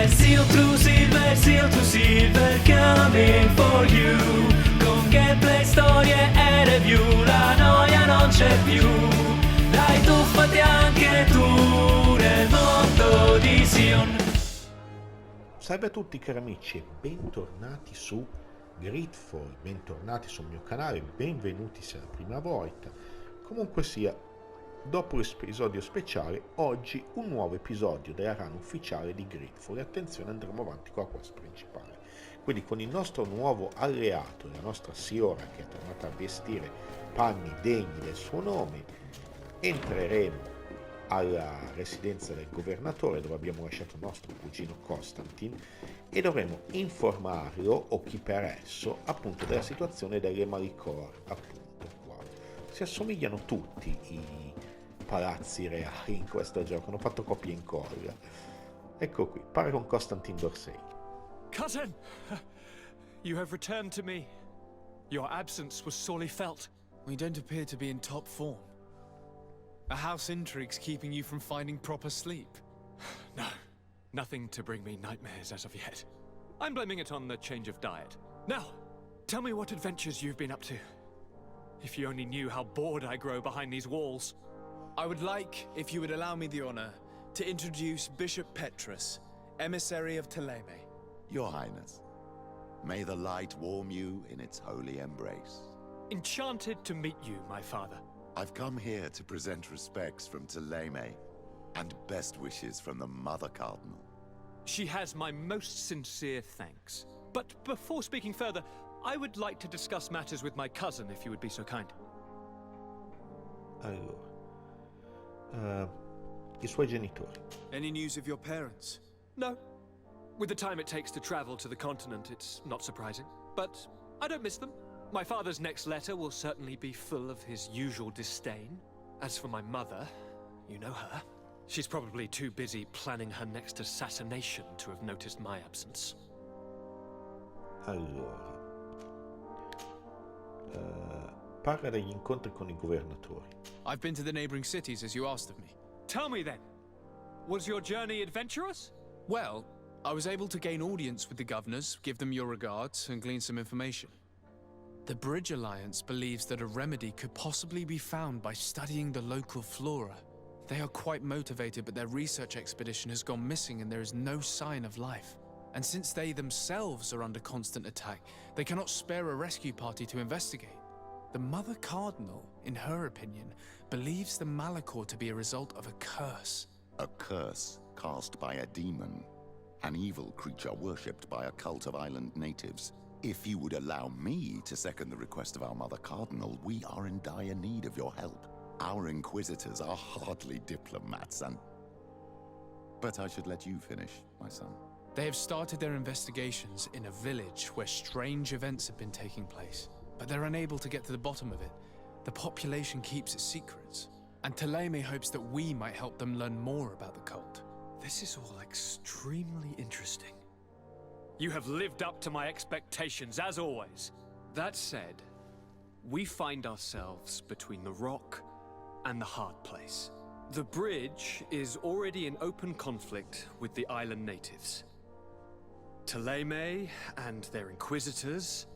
Seal to Silver coming for you. Con gameplay, storie e review, la noia non c'è più. Dai, tuffati anche tu nel mondo di Sion. Salve a tutti cari amici e bentornati su GreedFall, bentornati sul mio canale, benvenuti se è la prima volta. Comunque sia, dopo l'episodio speciale, oggi un nuovo episodio della run ufficiale di GreedFall e attenzione, andremo avanti con la quest principale. Quindi con il nostro nuovo alleato, la nostra Siora che è tornata a vestire panni degni del suo nome, entreremo alla residenza del governatore dove abbiamo lasciato il nostro cugino Constantin e dovremo informarlo o chi per esso appunto della situazione delle malicore. Appunto qua si assomigliano tutti i palazzi reali in questo gioco, hanno fatto copia e incolla. Ecco qui, parla con Constantin d'Orsay. Cousin, you have returned to me. Your absence was sorely felt. We don't appear to be in top form. A house intrigue's keeping you from finding proper sleep. No, nothing to bring me nightmares as of yet. I'm blaming it on the change of diet. Now, tell me what adventures you've been up to. If you only knew how bored I grow behind these walls. I would like, if you would allow me the honor, to introduce Bishop Petrus, emissary of Terre. Your Highness, may the light warm you in its holy embrace. Enchanted to meet you, my father. I've come here to present respects from Teleme and best wishes from the Mother Cardinal. She has my most sincere thanks. But before speaking further, I would like to discuss matters with my cousin, if you would be so kind. Allora, i suoi genitori. Any news of your parents? No. With the time it takes to travel to the continent, it's not surprising. But I don't miss them. My father's next letter will certainly be full of his usual disdain. As for my mother, you know her. She's probably too busy planning her next assassination to have noticed my absence. Allora, parla degli incontri con i governatori. I've been to the neighboring cities as you asked of me. Tell me then, was your journey adventurous? Well, I was able to gain audience with the governors, give them your regards, and glean some information. The Bridge Alliance believes that a remedy could possibly be found by studying the local flora. They are quite motivated, but their research expedition has gone missing and there is no sign of life. And since they themselves are under constant attack, they cannot spare a rescue party to investigate. The Mother Cardinal, in her opinion, believes the Malachor to be a result of a curse. A curse cast by a demon, an evil creature worshipped by a cult of island natives. If you would allow me to second the request of our Mother Cardinal, we are in dire need of your help. Our inquisitors are hardly diplomats But I should let you finish, my son. They have started their investigations in a village where strange events have been taking place, but they're unable to get to the bottom of it. The population keeps its secrets, and Teleme hopes that we might help them learn more about the cult. This is all extremely interesting. You have lived up to my expectations, as always. That said, we find ourselves between the rock and the hard place. The bridge is already in open conflict with the island natives. Teleme and their inquisitors...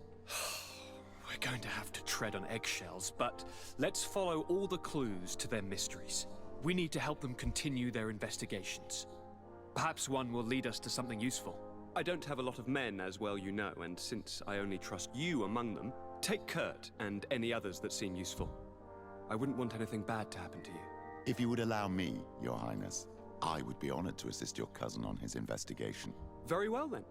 We're going to have to tread on eggshells, but let's follow all the clues to their mysteries. We need to help them continue their investigations. Perhaps one will lead us to something useful. I don't have a lot of men, as well you know, and since I only trust you among them, take Kurt and any others that seem useful. I wouldn't want anything bad to happen to you. If you would allow me, Your Highness, I would be honored to assist your cousin on his investigation. Very well then.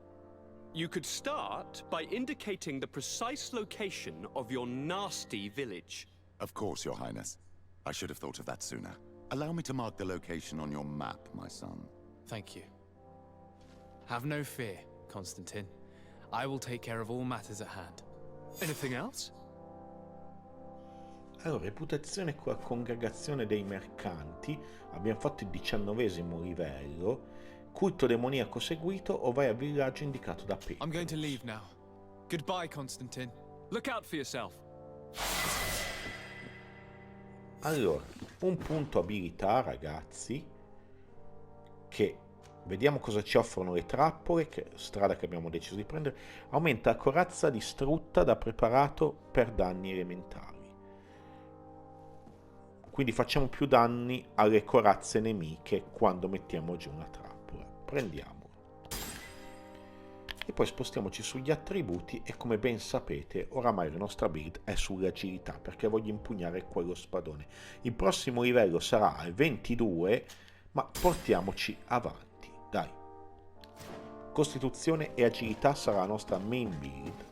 You could start by indicating the precise location of your nasty village. Of course, Your Highness. I should have thought of that sooner. Allow me to mark the location on your map, my son. Thank you. Have no fear, Constantin. I will take care of all matters at hand. Anything else? Allora, reputazione con la congregazione dei mercanti, abbiamo fatto il 19° livello, culto demoniaco seguito o vai al villaggio indicato da Petrus. I'm going to leave now. Goodbye, Constantin. Look out for yourself. Allora, un punto abilità, ragazzi, che Vediamo cosa ci offrono le trappole, strada che abbiamo deciso di prendere. Aumenta la corazza distrutta da preparato per danni elementari. Quindi facciamo più danni alle corazze nemiche quando mettiamo giù una trappola. Prendiamolo. E poi spostiamoci sugli attributi e come ben sapete oramai la nostra build è sull'agilità perché voglio impugnare quello spadone. Il prossimo livello sarà al 22, ma portiamoci avanti, dai. Costituzione e agilità sarà la nostra main build.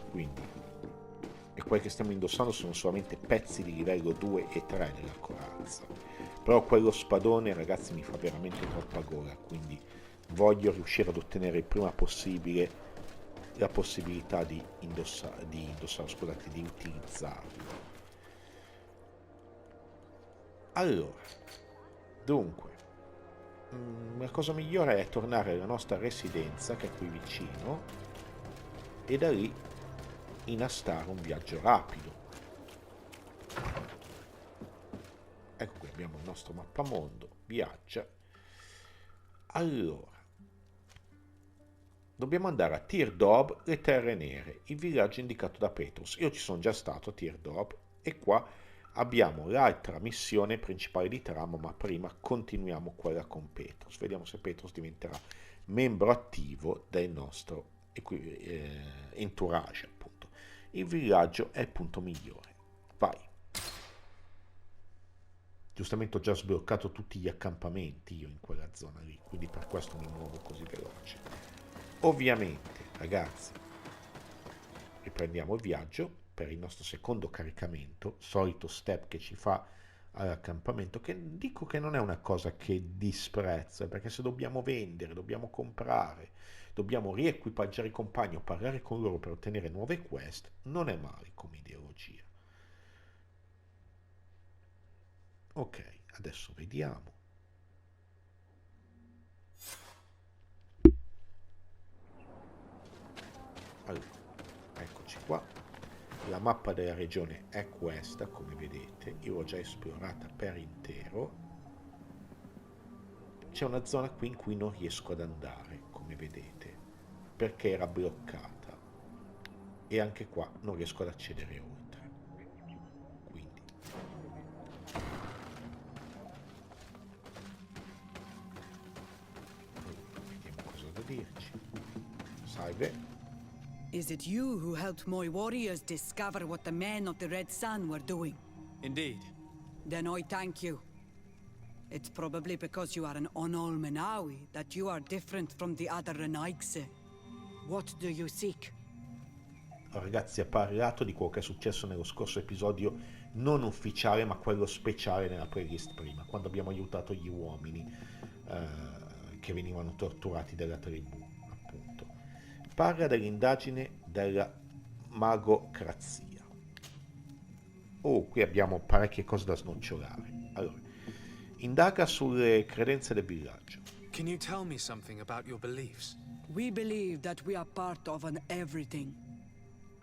Quindi, e quelli che stiamo indossando sono solamente pezzi di livello 2 e 3 della corazza. Però quello spadone, ragazzi, mi fa veramente troppa gola, quindi voglio riuscire ad ottenere il prima possibile la possibilità di utilizzarlo. Allora, dunque, la cosa migliore è tornare alla nostra residenza, che è qui vicino, e da lì innastare un viaggio rapido. Ecco qui abbiamo il nostro mappamondo, viaggia. Allora, dobbiamo andare a Tirdob, le terre nere, il villaggio indicato da Petrus. Io ci sono già stato a Tirdob e qua abbiamo l'altra missione principale di trama, ma prima continuiamo quella con Petrus. Vediamo se Petrus diventerà membro attivo del nostro entourage, appunto. Il villaggio è il punto migliore. Vai. Giustamente ho già sbloccato tutti gli accampamenti io in quella zona lì, quindi per questo mi muovo così veloce. Ovviamente, ragazzi, riprendiamo il viaggio per il nostro secondo caricamento, solito step che ci fa all'accampamento, che dico che non è una cosa che disprezzo, perché se dobbiamo vendere, dobbiamo comprare, dobbiamo riequipaggiare i compagni o parlare con loro per ottenere nuove quest, non è male come ideologia. Ok, adesso vediamo. Allora, eccoci qua. La mappa della regione è questa, come vedete. Io l'ho già esplorata per intero. C'è una zona qui in cui non riesco ad andare, come vedete, perché era bloccata. E anche qua non riesco ad accedere oltre. Quindi vediamo cosa da dirci. Salve. Is it you who helped my warriors discover what the men of the Red Sun were doing? Indeed. Then I thank you. It's probably because you are an Onolmenawi that you are different from the other Renaigse. What do you seek? Ragazzi, ha parlato di quello che è successo nello scorso episodio non ufficiale ma quello speciale nella playlist prima, quando abbiamo aiutato gli uomini che venivano torturati dalla tribù, appunto. Parla dell'indagine della magocrazia. Oh, qui abbiamo parecchie cose da snocciolare. Allora, indaga sulle credenze del villaggio. Can you tell me something about your beliefs? We believe that we are part of an everything,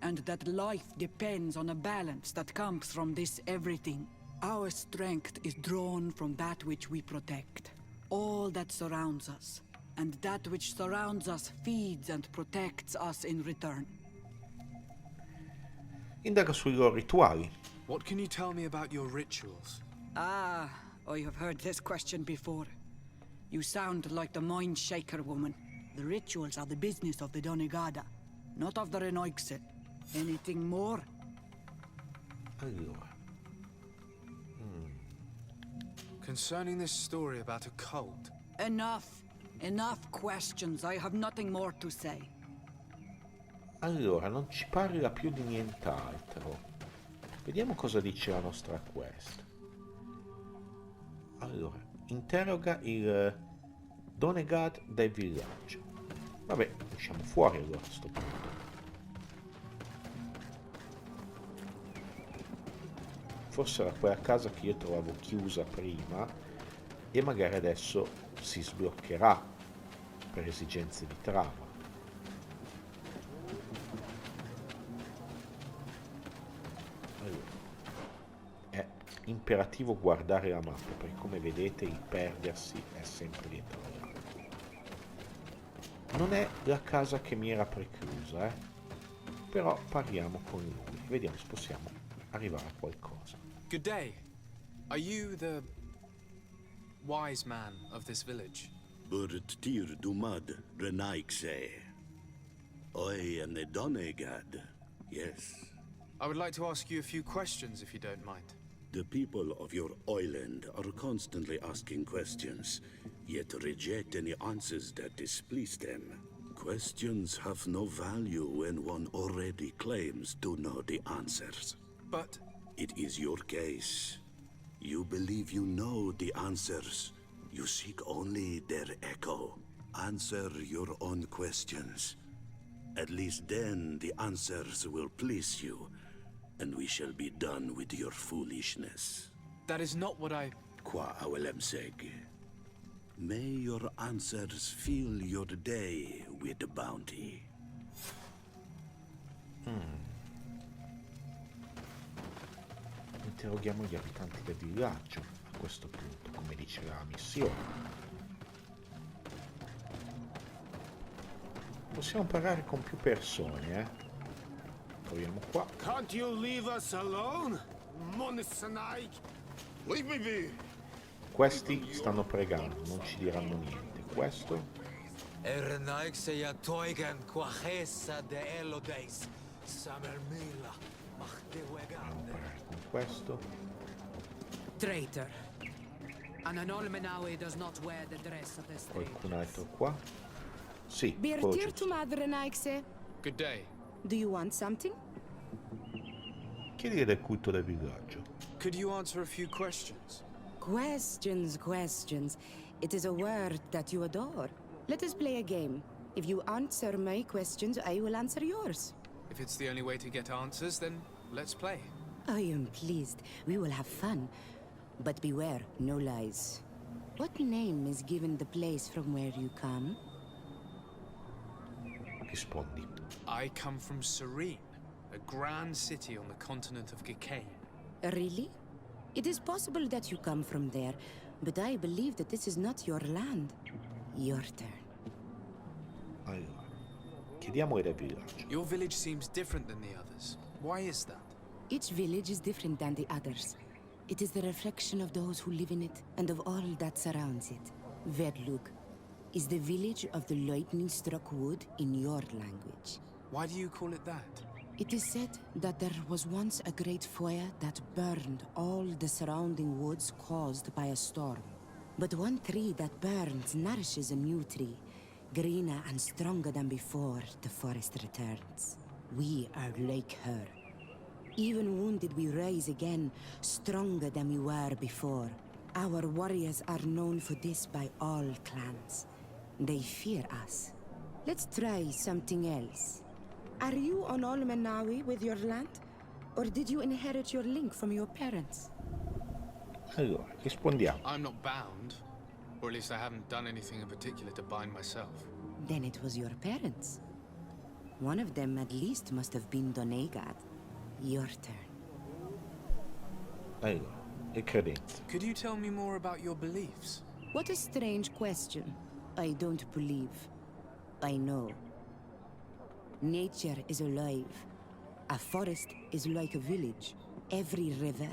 and that life depends on a balance that comes from this everything. Our strength is drawn from that which we protect, all that surrounds us, and that which surrounds us feeds and protects us in return. Indaga sui loro rituali. What can you tell me about your rituals? Ah, I have heard this question before. You sound like the Mind Shaker woman. The rituals are the business of the Donegada, not of the Renoigse. Anything more? Allora, Concerning this story about a cult. Enough. Enough questions. I have nothing more to say. allora, non ci parla più di nient'altro. Vediamo cosa dice la nostra quest. Allora, interroga il Donegad del villaggio. Vabbè, usciamo fuori allora a sto punto. Forse era quella casa che io trovavo chiusa prima e magari adesso si sbloccherà per esigenze di trama. Allora, è in imperativo guardare la mappa, perché come vedete il perdersi è sempre dietro l'angolo. Non è la casa che mi era preclusa, però parliamo con lui, vediamo se possiamo arrivare a qualcosa. Good day. Are you the wise man of this village? Burt tir dumad renaikse. I am the Donegad, yes. I would like to ask you a few questions, if you don't mind. The people of your island are constantly asking questions, yet reject any answers that displease them. Questions have no value when one already claims to know the answers. But It is your case. You believe you know the answers. You seek only their echo. Answer your own questions. At least then the answers will please you, and we shall be done with your foolishness. that is not what I... Qua awelem seg. May your answers fill your day with bounty. Interroghiamo gli abitanti del villaggio a questo punto, come dice la missione. Possiamo parlare con più persone, Proviamo qua. Can't you leave us alone? Monisanaik. Leave me be. Questi stanno pregando, non ci diranno niente. Questo Ernaik se ja toigen quachesa de elodeis. Samermila. Machte Proviamo a wegande. parlare con questo. Traitor. An Anolmenawi does not wear the dress of the Qualcun strangers. altro qua? Sì, Bir quello tir giusto. tu madre naikse. Good day. Do you want something? Chiedi del culto del villaggio. Could you answer a few questions? Questions. It is a word that you adore. Let us play a game. If you answer my questions, I will answer yours. If it's the only way to get answers, then let's play. I am pleased. We will have fun. But beware, no lies. What name is given the place from where you come? Rispondi. I come from Serene, a grand city on the continent of Gikane. Really? It is possible that you come from there, but I believe that this is not your land. Your turn. Allora, chiediamole del villaggio. Your village seems different than the others. Why is that? Each village is different than the others. It is the reflection of those who live in it and of all that surrounds it. Verdlug is the village of the lightning-struck wood in your language. Why do you call it that? It is said that there was once a great fire that burned all the surrounding woods caused by a storm. But one tree that burns nourishes a new tree, greener and stronger than before the forest returns. We are like her. Even wounded, we rise again, stronger than we were before. Our warriors are known for this by all clans. They fear us. Let's try something else. Are you on Olmenawi with your land? Or did you inherit your link from your parents? Allora, rispondiamo. I'm not bound. Or at least I haven't done anything in particular to bind myself. Then it was your parents. One of them at least must have been Donegad. Your turn. Allora, le credenze. Could you tell me more about your beliefs? What a strange question. I don't believe. I know. Nature is alive. A forest is like a village. Every river,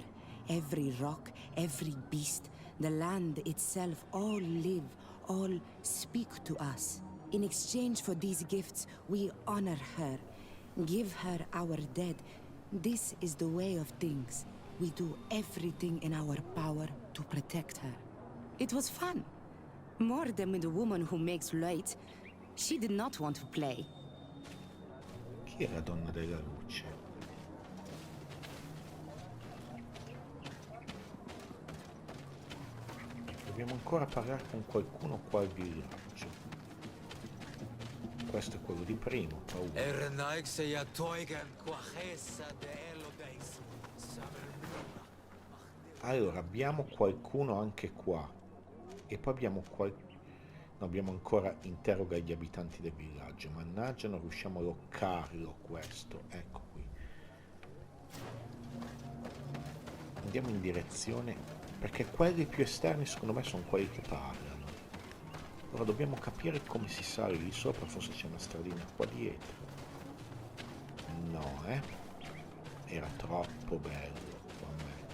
every rock, every beast, the land itself, all live, all speak to us. In exchange for these gifts, we honor her, give her our dead. This is the way of things. We do everything in our power to protect her. It was fun. More than with the woman who makes light. She did not want to play. Chi è la donna della luce? Dobbiamo ancora parlare con qualcuno qua al villaggio. Questo è quello di prima, paura. Ernaik se ja toigen quachesa de elodeis. Samermila. Allora, abbiamo qualcuno anche qua. E poi abbiamo abbiamo ancora interroga gli abitanti del villaggio. Mannaggia, non riusciamo a loccarlo questo. Ecco qui. Andiamo in direzione, perché quelli più esterni secondo me sono quelli che parlano. Ora dobbiamo capire come si sale lì sopra, forse c'è una stradina qua dietro. No, era troppo bello, lo ammetto.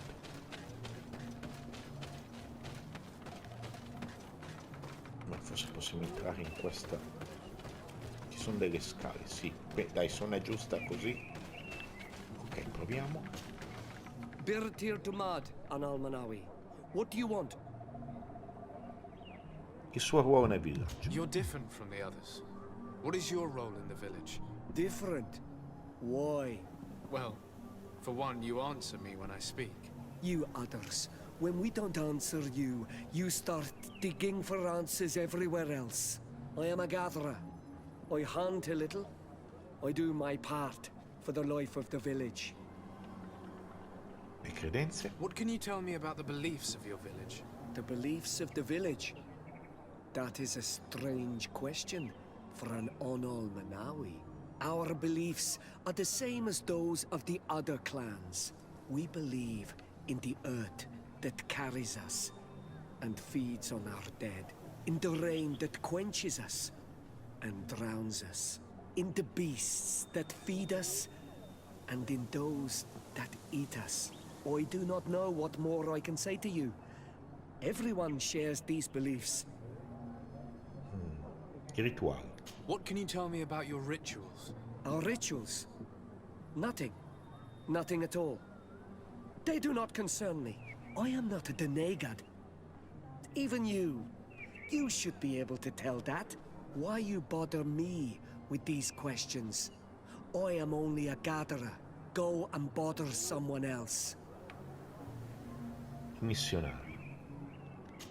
Ma forse possiamo entrare in questa... Ci sono delle scale, sì. Beh, dai, sono è giusta così. Ok, proviamo. Bir to Mad, Al-Manawi. What do you want? Il suo ruolo nel villaggio. You're different from the others. What is your role in the village? Different? Why? Well, for one, you answer me when I speak. You others, when we don't answer you, you start digging for answers everywhere else. I am a gatherer. I hunt a little. I do my part for the life of the village. Le credenze? What can you tell me about the beliefs of your village? The beliefs of the village? That is a strange question for an Al-Manawi. Our beliefs are the same as those of the other clans. We believe in the earth that carries us and feeds on our dead, in the rain that quenches us and drowns us, in the beasts that feed us, and in those that eat us. I do not know what more I can say to you. Everyone shares these beliefs. I rituali. What can you tell me about your rituals? Our rituals? Nothing. Nothing at all. They do not concern me. I am not a denegad. Even you. You should be able to tell that. Why you bother me with these questions? I am only a gatherer. Go and bother someone else. Missionari.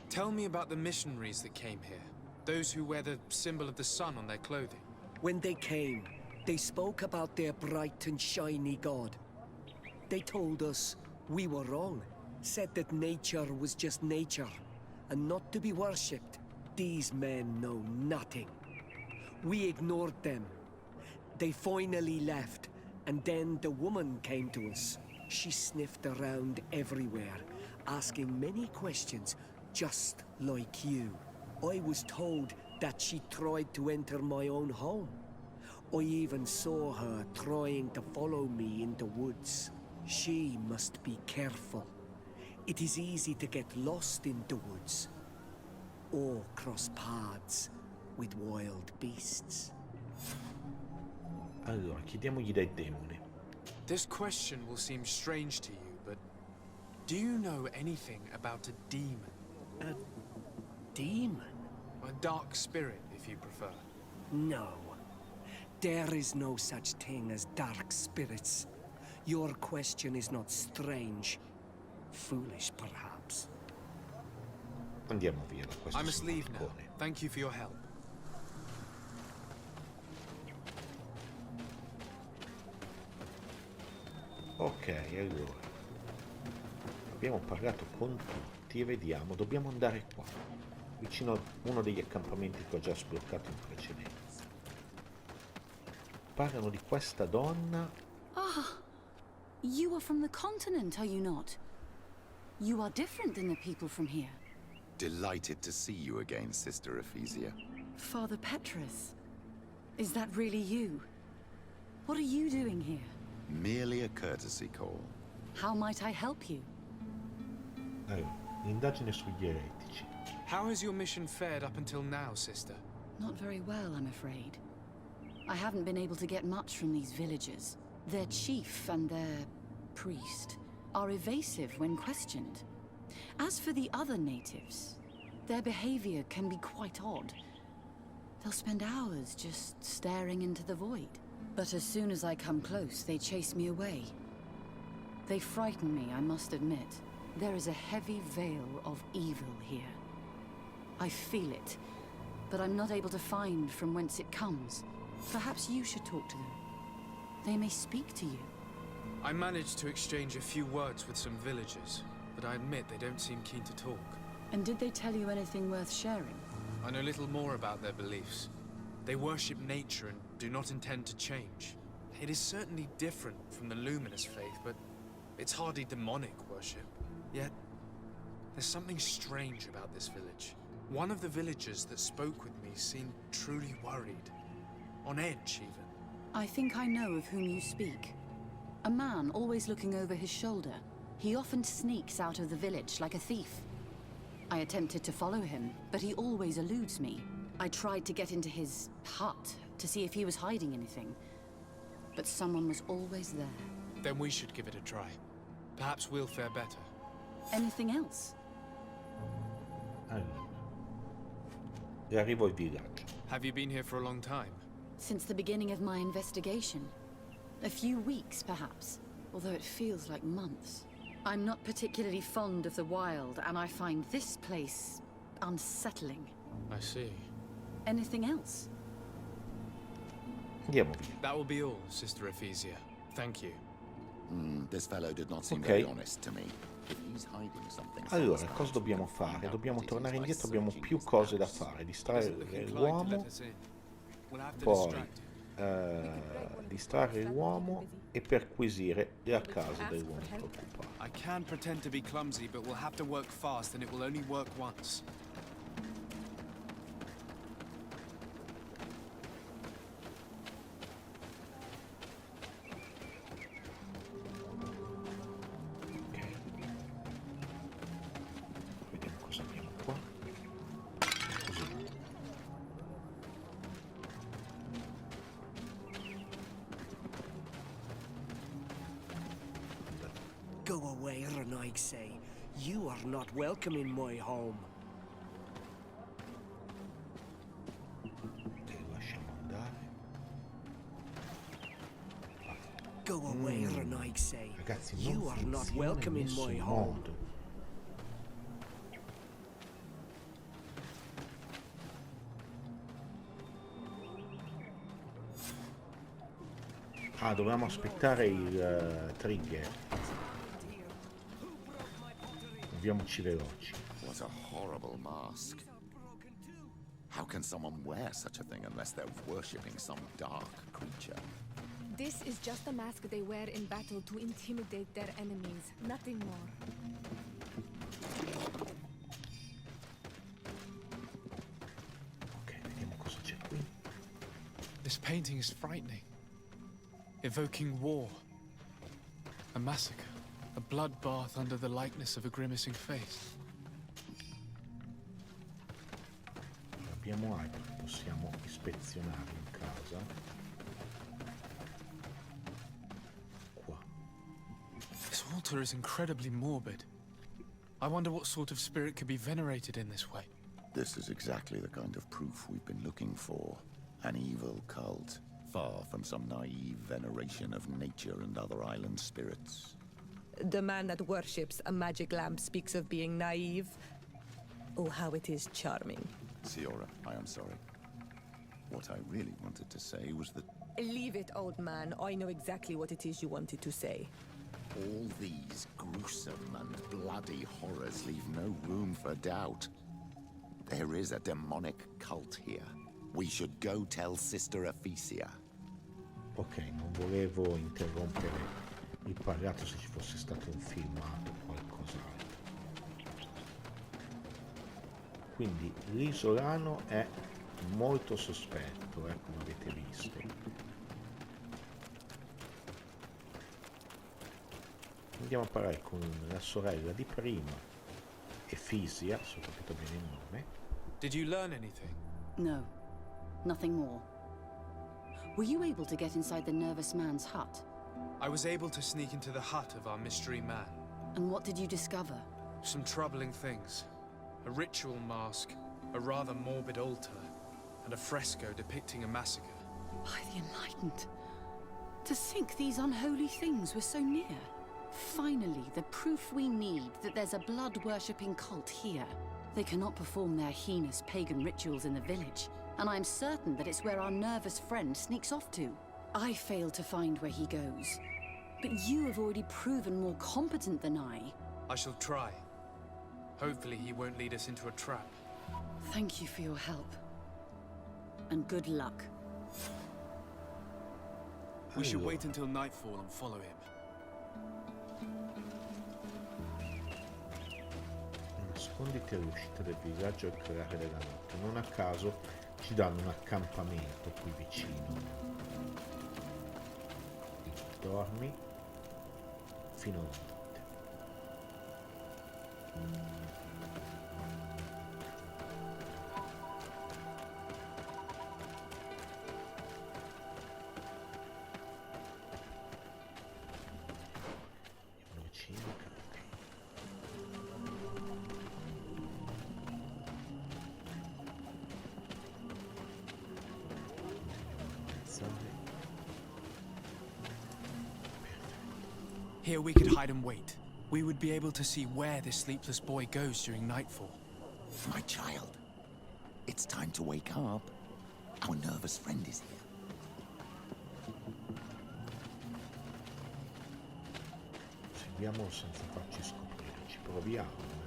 Tell me about the missionaries that came here. Those who wear the symbol of the sun on their clothing. When they came, they spoke about their bright and shiny god. They told us we were wrong, said that nature was just nature, and not to be worshipped. These men know nothing. We ignored them. They finally left, and then the woman came to us. She sniffed around everywhere, asking many questions, just like you. I was told that she tried to enter my own home. I even saw her trying to follow me in the woods. She must be careful. It is easy to get lost in the woods, or cross paths with wild beasts. Allora, chiediamogli del demone. This question will seem strange to you, but do you know anything about a demon? A demon? A dark spirit, if you prefer. No. There is no such thing as dark spirits. Your question is not strange. Foolish, perhaps. Andiamo via da questo I must leave now. balcone. Thank you for your help. Ok, allora. Abbiamo parlato con tutti e vediamo, dobbiamo andare qua, vicino a uno degli accampamenti che ho già sbloccato in precedenza. Parlano di questa donna. Ah, you are from the continent, are you not? You are different than the people from here. Delighted to see you again, Sister Ephesia. Father Petrus, is that really you? What are you doing here? Merely a courtesy call. How might I help you? Allora, l'indagine sugli eretici. How has your mission fared up until now, sister? Not very well, I'm afraid. I haven't been able to get much from these villagers. Their chief and their priest are evasive when questioned. As for the other natives, their behavior can be quite odd. They'll spend hours just staring into the void. But as soon as I come close, they chase me away. They frighten me, I must admit. There is a heavy veil of evil here. I feel it, but I'm not able to find from whence it comes. Perhaps you should talk to them. They may speak to you. I managed to exchange a few words with some villagers, but I admit they don't seem keen to talk. And did they tell you anything worth sharing? I know little more about their beliefs. They worship nature and do not intend to change. It is certainly different from the luminous faith, but It's hardly demonic worship. Yet, there's something strange about this village. One of the villagers that spoke with me seemed truly worried. On edge, even. I think I know of whom you speak. A man always looking over his shoulder. He often sneaks out of the village like a thief. I attempted to follow him, but he always eludes me. I tried to get into his hut to see if he was hiding anything, but someone was always there. Then we should give it a try. Perhaps we'll fare better. Anything else? Allora. E arrivo al villaggio. Have you been here for a long time? Since the beginning of my investigation. A few weeks, perhaps, although it feels like months. I'm not particularly fond of the wild, and I find this place unsettling. I see. Anything else? Andiamo via. That will be all, Sister Ephesia. Thank you. This fellow did not seem very honest to me. If he's hiding something. Allora, cosa dobbiamo fare? Dobbiamo tornare indietro, abbiamo più cose da fare. Distrarre l'uomo, poi distrarre l'uomo e perquisire la casa dell'uomo preoccupato. I can pretend to be clumsy, but we'll have to work fast, and it will only work once. Vediamo cosa abbiamo qua. Così. Go away, Renaig say. You are not welcome in my home. Lasciamo andare. Go away, Renaig say. Ragazzi, You non are not funziona welcome in nessun my home. modo. Ah, dovevamo aspettare il trigger. Muoviamoci veloci. What a horrible mask. How can someone wear such a thing unless they're worshipping some dark creature? This is just a mask they wear in battle to intimidate their enemies, nothing more. Ok, vediamo cosa c'è qui. This painting is frightening. Evoking war. A massacre. A bloodbath under the likeness of a grimacing face. Abbiamo altro che possiamo ispezionare in casa. Qua. This altar is incredibly morbid. I wonder what sort of spirit could be venerated in this way. This is exactly the kind of proof we've been looking for. An evil cult, far from some naive veneration of nature and other island spirits. The man that worships a magic lamp speaks of being naive. Oh, how it is charming. Siora, I am sorry. What I really wanted to say was that Leave it, old man. I know exactly what it is you wanted to say. all these gruesome and bloody horrors leave no room for doubt. There is a demonic cult here. We should go tell Sister Ephesia. Ok, non volevo interrompere il parlato se ci fosse stato un filmato o qualcos'altro. Quindi l'isolano è molto sospetto, come avete visto. Andiamo a parlare con la sorella di prima, Ephesia, se ho capito bene il nome. Did you learn anything? No, nothing more. Were you able to get inside the nervous man's hut? I was able to sneak into the hut of our mystery man. And what did you discover? Some troubling things. A ritual mask, a rather morbid altar, and a fresco depicting a massacre. By the Enlightened. To think these unholy things were so near. Finally, the proof we need that there's a blood-worshipping cult here. They cannot perform their heinous pagan rituals in the village, and I'm certain that it's where our nervous friend sneaks off to. I failed to find where he goes, but you have already proven more competent than I. I shall try. Hopefully he won't lead us into a trap. Thank you for your help. And good luck. We should wait until nightfall and follow him. nasconditi all'uscita del villaggio al calare della notte. Non a caso ci danno un accampamento qui vicino. Quindi dormi fino a notte. Here we could hide and wait. We would be able to see where this sleepless boy goes during nightfall. My child, it's time to wake up. Our nervous friend is here. Seguiamolo senza farci scoprire, ci proviamo.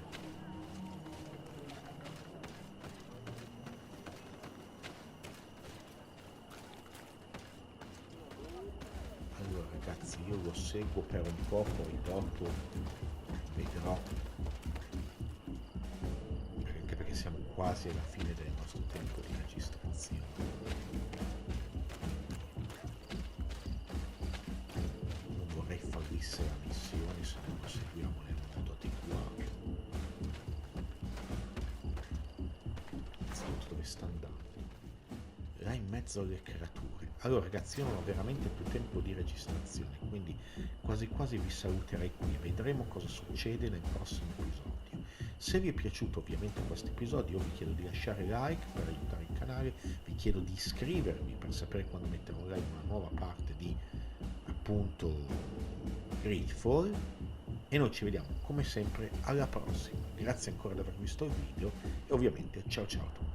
Allora ragazzi, io lo seguo per un po', poi dopo vedrò, anche perché siamo quasi alla fine del nostro tempo di registrazione. Non vorrei fallisse la missione se non lo seguiamo nel modo adeguato. Innanzitutto dove sta andando? Là in mezzo alle creature. Allora ragazzi, io non ho veramente più tempo di registrazione, quindi quasi quasi vi saluterei qui. Vedremo cosa succede nel prossimo episodio. Se vi è piaciuto ovviamente questo episodio, io vi chiedo di lasciare like per aiutare il canale, vi chiedo di iscrivervi per sapere quando metterò live una nuova parte di appunto GreedFall, e noi ci vediamo come sempre alla prossima. Grazie ancora di aver visto il video e ovviamente ciao ciao a tutti.